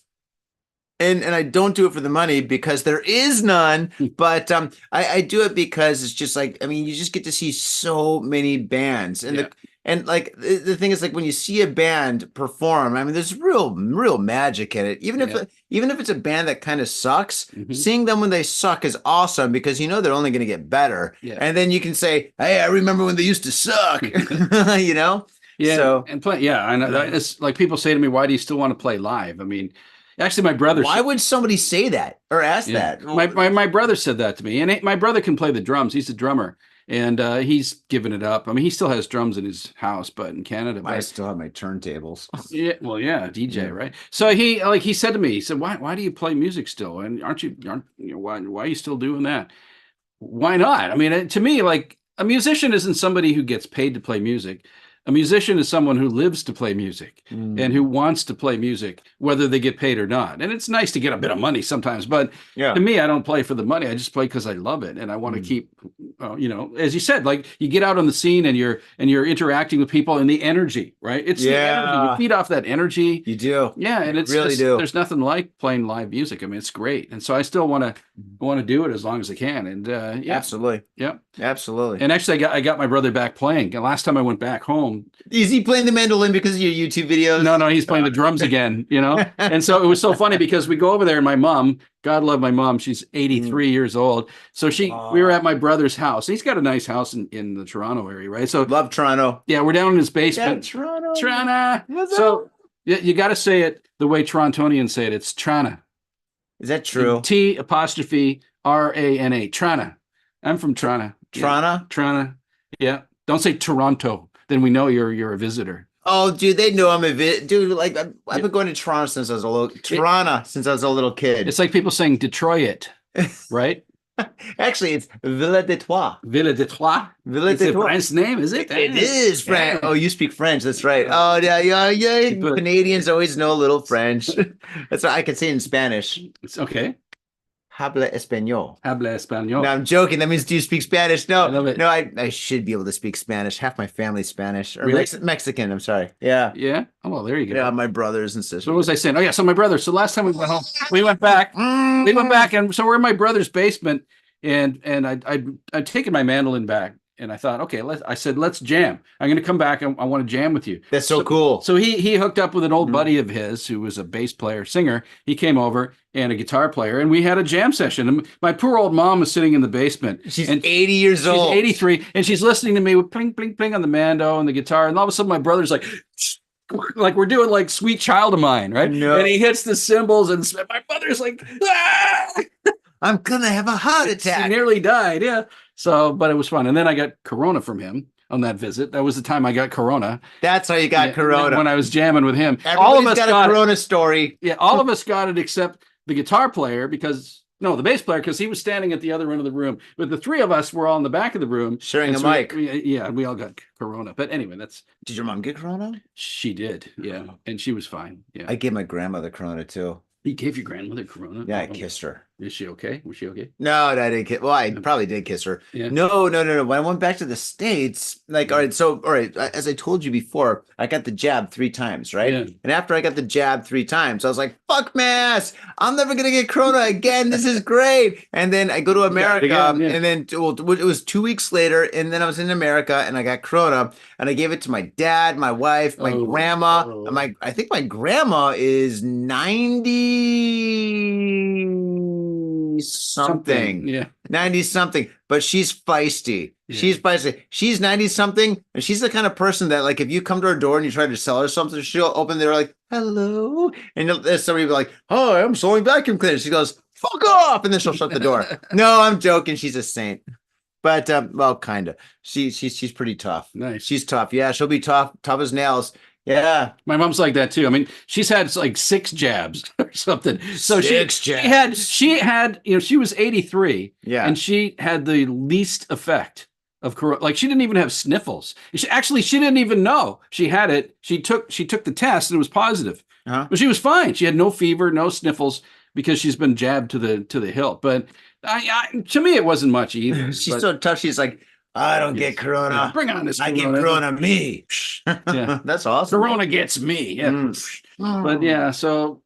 And I don't do it for the money because there is none, but I do it because it's just like, I mean, you just get to see so many bands. And Yeah. like the thing is, like, when you see a band perform, I mean, there's real magic in it. Even if it's a band that kind of sucks, Mhm. seeing them when they suck is awesome because they're only going to get better. Yeah. And then you can say, hey, I remember when they used to suck. you know? Yeah, So and play. Yeah, I know. It's like people say to me, "Why do you still want to play live?" I mean, actually, my brother. why would somebody say that or ask Yeah. that? My brother said that to me, and my brother can play the drums. He's a drummer, and he's given it up. I mean, he still has drums in his house, but in Canada, I but still have my turntables. yeah, well, yeah, DJ, Yeah. right? So he said to me, he said, "Why do you play music still? And aren't you why are you still doing that? Why not? I mean, to me, like a musician isn't somebody who gets paid to play music. A musician is someone who lives to play music and who wants to play music, whether they get paid or not. And it's nice to get a bit of money sometimes, but to me, I don't play for the money. I just play because I love it, and I want to keep, as you said, like you get out on the scene and you're interacting with people and the energy, right? It's the energy. You feed off that energy. You do, and it's really just, there's nothing like playing live music. I mean, it's great, and so I still want to do it as long as I can. And absolutely, absolutely. And actually, I got my brother back playing. And last time I went back home, is he playing the mandolin because of your YouTube videos? No, he's playing the drums again. And so it was so funny because we go over there, and my mom, God love my mom, she's 83 years old. So we were at my brother's house. He's got a nice house in the Toronto area, right? So love Toronto. Yeah, we're down in his basement. Yeah, Toronto. So you got to say it the way Torontonians say it. It's Trana. Is that true? T''Rana. Trana. I'm from Trana. Trana? Trana. Yeah. Don't say Toronto. Then we know you're a visitor. Oh, dude, they know I'm a dude. Like I've been going to Toronto since I was a little kid. It's like people saying Detroit, right? Actually, it's Ville de Trois. Ville de Trois. It's a French name, is it? It is French. Oh, you speak French. That's right. Oh, yeah. Canadians always know a little French. That's what I could say in Spanish. It's okay. Habla español. Habla español. No, I'm joking. That means do you speak Spanish? No, I love it. No, I should be able to speak Spanish. Half my family's Spanish or really? Mexican. I'm sorry. Yeah. Yeah. Oh, well, there you go. Yeah, my brothers and sisters. So what was I saying? Oh, yeah. So my brother. So last time we went home, we went back. And so we're in my brother's basement, and I'd taken my mandolin back. And I thought, okay, I said, let's jam. I'm going to come back and I want to jam with you. That's so cool. So he hooked up with an old buddy of his who was a bass player, singer. He came over and a guitar player, and we had a jam session. And my poor old mom was sitting in the basement. She's 80 years old. She's 83, and she's listening to me with pling, pling, pling on the mando and the guitar. And all of a sudden, my brother's like we're doing like Sweet Child of Mine, right? And he hits the cymbals, and my mother's like, ah! I'm going to have a heart attack. She nearly died, yeah. So, but it was fun. And then I got corona from him on that visit. That was the time I got corona. That's how you got corona. When I was jamming with him. All of us got a corona story. Yeah, all of us got it except the guitar player the bass player, because he was standing at the other end of the room. But the three of us were all in the back of the room. Sharing a mic. We all got corona. But anyway, Did your mom get corona? She did, yeah. And she was fine, yeah. I gave my grandmother corona too. You gave your grandmother corona? Yeah, I kissed her. Is she okay? Was she okay? No, I didn't kiss. Well, I probably did kiss her. Yeah. No. When I went back to the States, all right, as I told you before, I got the jab 3 times, right? Yeah. And after I got the jab 3 times, I was like, fuck mass, I'm never going to get corona again. This is great. And then I go to America, and then it was 2 weeks later, and then I was in America, and I got corona, and I gave it to my dad, my wife, my grandma. I think my grandma is 90 something. Yeah. 90 something, but she's feisty. Yeah. She's feisty. She's 90 something, and she's the kind of person that, like, if you come to her door and you try to sell her something, she'll open the door like, hello. And there's somebody be like, oh, I'm selling vacuum cleaners. She goes, fuck off. And then she'll shut the door. No, I'm joking. She's a saint. But well, kind of. She's pretty tough. Nice. She's tough. Yeah, she'll be tough as nails. Yeah. My mom's like that too. I mean, she's had like 6 jabs or something. So she had, she was 83. Yeah. And she had the least effect of corona. Like, she didn't even have sniffles. She didn't even know she had it. She took the test and it was positive. But she was fine. She had no fever, no sniffles, because she's been jabbed to the hilt. But to me, it wasn't much either. She's so tough. She's like, I don't get corona. Yeah, bring on this. I get corona me. Yeah. That's awesome. Corona gets me. Yeah. But yeah,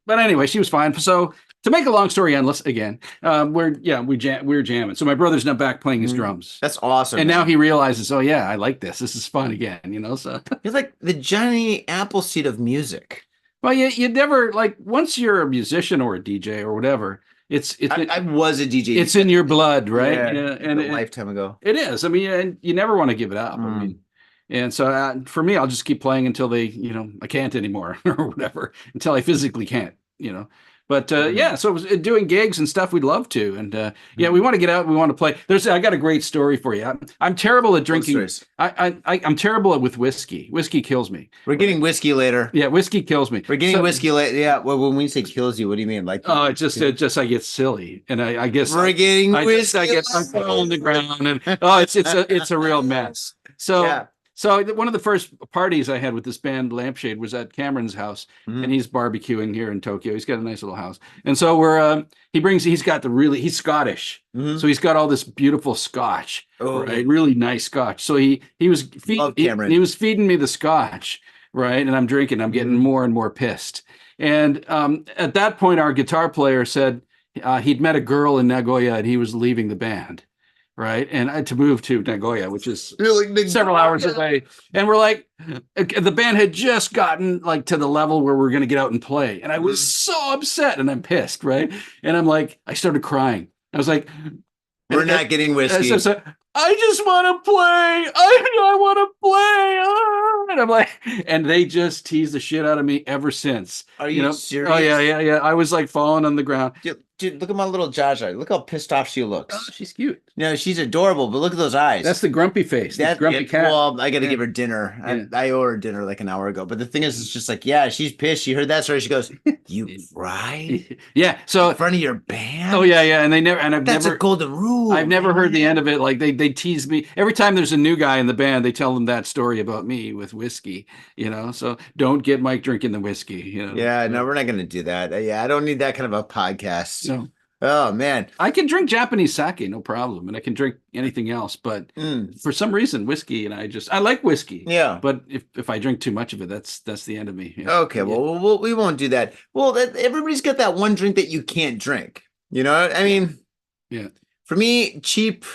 but anyway, she was fine. So to make a long story endless again, we're jamming. So my brother's now back playing his drums. That's awesome. And now he realizes, oh yeah, I like this. This is fun again, so you're like the Johnny Appleseed of music. Well, you never, like, once you're a musician or a DJ or whatever, I was a DJ. It's in your blood, right? Yeah, and a lifetime ago. It is. I mean, and you never want to give it up. I mean, and so for me, I'll just keep playing until I can't anymore or whatever, until I physically can't, But so it was doing gigs and stuff. We'd love to, and we want to get out. We want to play. I got a great story for you. I'm terrible at drinking. I'm terrible with whiskey. Whiskey kills me. We're getting whiskey later. Yeah, whiskey kills me. We're getting whiskey later. Yeah. Well, when we say kills you, what do you mean? Like, oh, it just I get silly, and I guess we're getting whiskey. I fall on the ground, and it's a real mess. So. Yeah. So one of the first parties I had with this band Lampshade was at Cameron's house, and Mhm. he's barbecuing here in Tokyo. He's got a nice little house, and so he's got he's Scottish, so Mhm. he's got all this beautiful Scotch, Oh, right? Really nice Scotch. So love Cameron. he was feeding me the Scotch, right? And I'm drinking. I'm getting Mhm. more and more pissed. And at that point, our guitar player said he'd met a girl in Nagoya and he was leaving the band, right? And I had to move to Nagoya, which is You're like the several hours away. And we're like, the band had just gotten like to the level where we're going to get out and play. And I was Mhm. so upset and I'm pissed, right? And I'm like, I started crying. I was like, We're not getting whiskey. so I just want to play. I want to play. And I'm like, and they just teased the shit out of me ever since. Are You you know? Oh serious? yeah. I was like falling on the ground. Dude, look at my little Jaja. Look how pissed off she Oh, looks. she's cute. No, she's adorable, but look at those That's eyes. the grumpy face, the That grumpy it, cat. well, I got to Yeah, give her dinner. yeah. I owe her dinner like an hour ago. But the thing is, it's just like, yeah, she's pissed. She heard that story. She goes, "You cried Yeah. in So, front of your oh band? yeah. And they never, and That's a golden I've rule, never heard the man." end of it. Like they tease me every time there's a new guy in the band. They tell them that story about me with whiskey. So don't get Mike drinking the whiskey. Yeah, no, So, we're not going to do that. Yeah, I don't need that kind of a podcast. no, Oh man. I can drink Japanese sake, no problem, and I can drink anything else. But Mm, for some reason, whiskey, and I like whiskey, yeah. but if I drink too much of it, that's the end of me. Yeah, Okay, yeah, well, we won't do that. Well, everybody's got that one drink that you can't drink. I yeah, mean, yeah. for me, cheap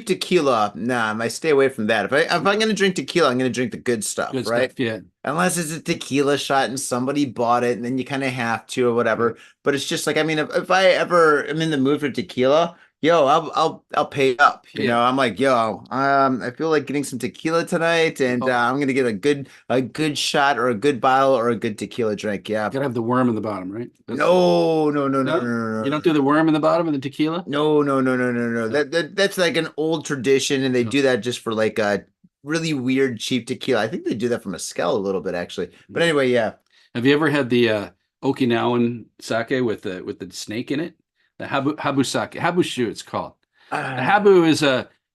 tequila, nah, I stay away from that. If I'm gonna drink tequila, I'm gonna drink the good stuff, Good right? stuff. Yeah, Unless it's a tequila shot and somebody bought it, and then you kind of have to or yeah. whatever. But it's just like, I mean, if I ever am in the mood for tequila, yo, I'll pay up. Yeah. I'm like, yo, I feel like getting some tequila tonight, and Oh, I'm gonna get a good shot or a good bottle or a good tequila drink. Yeah. gotta have the worm in the bottom, right? That's No, no, no, no, no, no. no, You no. don't do the worm in the bottom of the tequila. No, no, no, no, no, no. No. That's like an old tradition, and they No. do that just for like a really weird cheap tequila. I think they do that for mezcal a little bit actually. But anyway, yeah. Have you ever had the Okinawan sake with the snake in it? The habu sake, habushu it's called. The Uh, habu is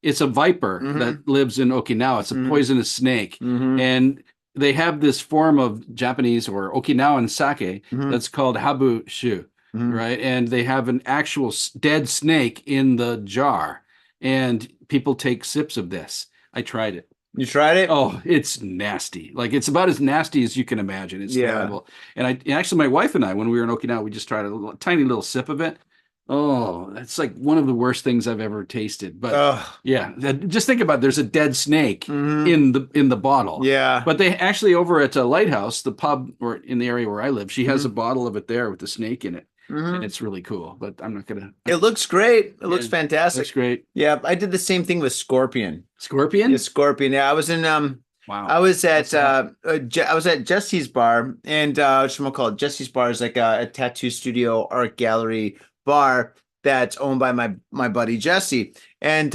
it's a viper mm-hmm, that lives in Okinawa. It's a mm-hmm, poisonous snake, mm-hmm, and they have this form of Japanese or Okinawan sake mm-hmm, that's called habushu, mm-hmm. right? And they have an actual dead snake in the jar, and people take sips of this. I tried it. You tried it? Oh, it's nasty. Like it's about as nasty as you can imagine. It's Yeah. terrible. And actually, my wife and I, when we were in Okinawa, we just tried a tiny little sip of it. Oh, that's like one of the worst things I've ever tasted. But Ugh. yeah, just think about it. There's a dead snake Mm-hmm. in the bottle. Yeah. But they actually over at Lighthouse, the pub or in the area where I live, she has a Mm-hmm. bottle of it there with the snake in it, and Mm-hmm. it's really cool. But I'm not gonna. It looks great. It looks Yeah, looks fantastic. great. Yeah, I did the same thing with Scorpion. Yeah, Scorpion. Scorpion. Yeah, Wow, I was that's at a lot. I was at Jesse's bar, and whatchamacallit, Jesse's bar is like a tattoo studio art gallery bar that's owned by my buddy Jesse, and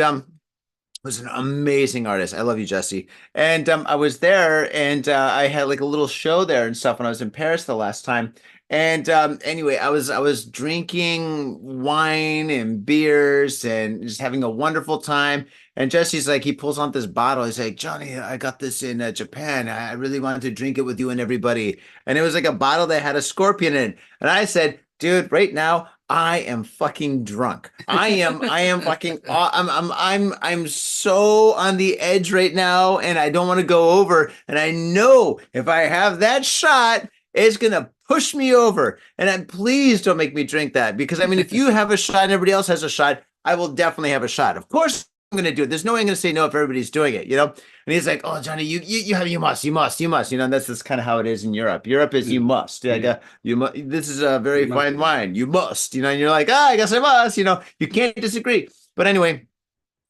was an amazing artist. I love you, Jesse. And I was there, and I had like a little show there and stuff when I was in Paris the last time. And anyway, I was drinking wine and beers and just having a wonderful time. And Jesse's like, he pulls on this bottle. He's like, Johnny, I got this in Japan. I really wanted to drink it with you and everybody. And it was like a bottle that had a scorpion in it. And I said, dude, right now I am fucking drunk. I am fucking I'm so on the edge right now, and I don't want to go over. And I know if I have that shot, it's gonna push me over. And please don't make me drink that, because I mean, if you have a shot and everybody else has a shot, I will definitely have a shot. Of course I'm gonna do it. There's no way I'm gonna say no if everybody's doing it. And he's like, "Oh, Johnny, you must. And that's kind of how it is in Europe. Europe is Yeah, you must. Like, yeah. you must. This is a very You must. fine wine. You must. And you're like, I guess I must. You can't disagree. But anyway,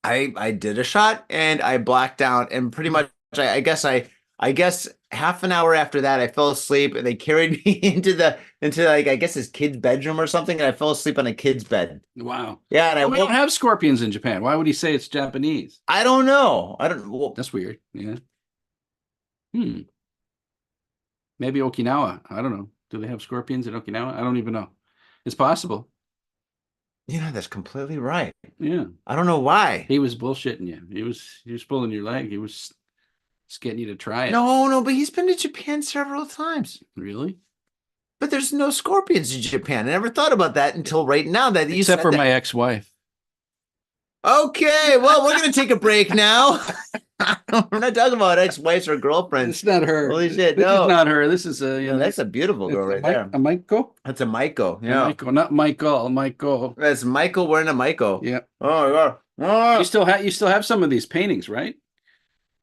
I did a shot and I blacked out, and pretty much I guess half an hour after that I fell asleep, and they carried me into like, I guess his kid's bedroom or something, and I fell asleep on a kid's bed. Wow. Yeah, and I Well, we don't woke. have scorpions in Japan. Why would he say it's Japanese? I don't know. I don't. Well, That's weird. Yeah. Hmm. Maybe Okinawa. I don't know. Do they have scorpions in Okinawa? I don't even know. It's possible. that's completely right. Yeah. I don't know why. He was bullshitting you. He was pulling your leg. He was Just getting you to try it. No, but he's been to Japan several times. Really? But there's no scorpions in Japan. I never thought about that until right now that you Except said for that. my ex-wife. Okay, well, we're gonna take a break now. We're not talking about ex-wives or girlfriends. It's not her. Holy shit, This no. is not her. This is No, that's a beautiful girl right there. A Michael? That's a Maiko. A Yeah. Michael, not Michael. Michael. That's Michael wearing a Maiko. Yeah. Oh, yeah. Oh, You still have some of these paintings, right?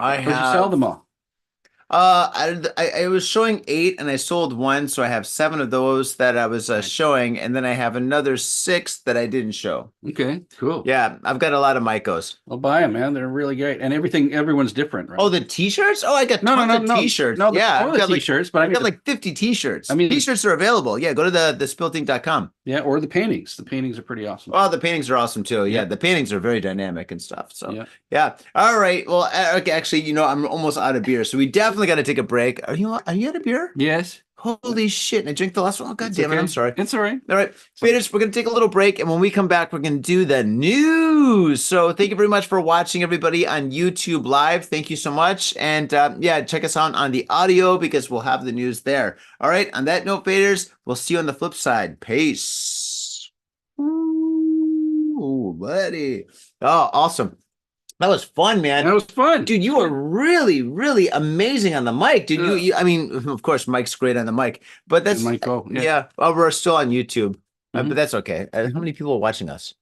I Or did you sell have. them all? I was showing 8 and I sold 1, so I have 7 of those that I was showing, and then I have another 6 that I didn't show. Okay, cool. Yeah, I've got a lot of Maikos. I'll buy them, man. They're really great, and everyone's different, right? Oh, the t-shirts? Oh, I got tons of t-shirts. No, yeah, I've got t-shirts, but I've got like 50 t-shirts. I mean, t-shirts are available. Yeah, go to the spilting.com. Yeah, or the paintings. The paintings are pretty awesome. Oh, the paintings are awesome too. Yeah, Yeah. the paintings are very dynamic and stuff. So Yeah. yeah. All right. Well, okay, actually, I'm almost out of beer, so we definitely got to take a break. Are you out of beer? Yes. Holy shit! And I drank the last one. Oh, God It's damn it! okay. I'm sorry. It's all right. All right, faders, we're going to take a little break. And when we come back, we're going to do the news. So thank you very much for watching, everybody, on YouTube Live. Thank you so much. And yeah, check us out on the audio because we'll have the news there. All right. On that note, faders, we'll see you on the flip side. Peace. Ooh, buddy. Oh, awesome. That was fun, man. That was fun. Dude, you were really, really amazing on the mic, dude. I mean, of course, Mike's great on the mic, but that's Michael, yeah. Well, we're still on YouTube, but that's okay. How many people are watching us?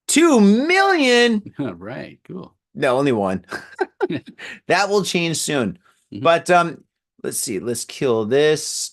2 million. All right, cool. No, only 1. That will change soon. But let's see. Let's kill this.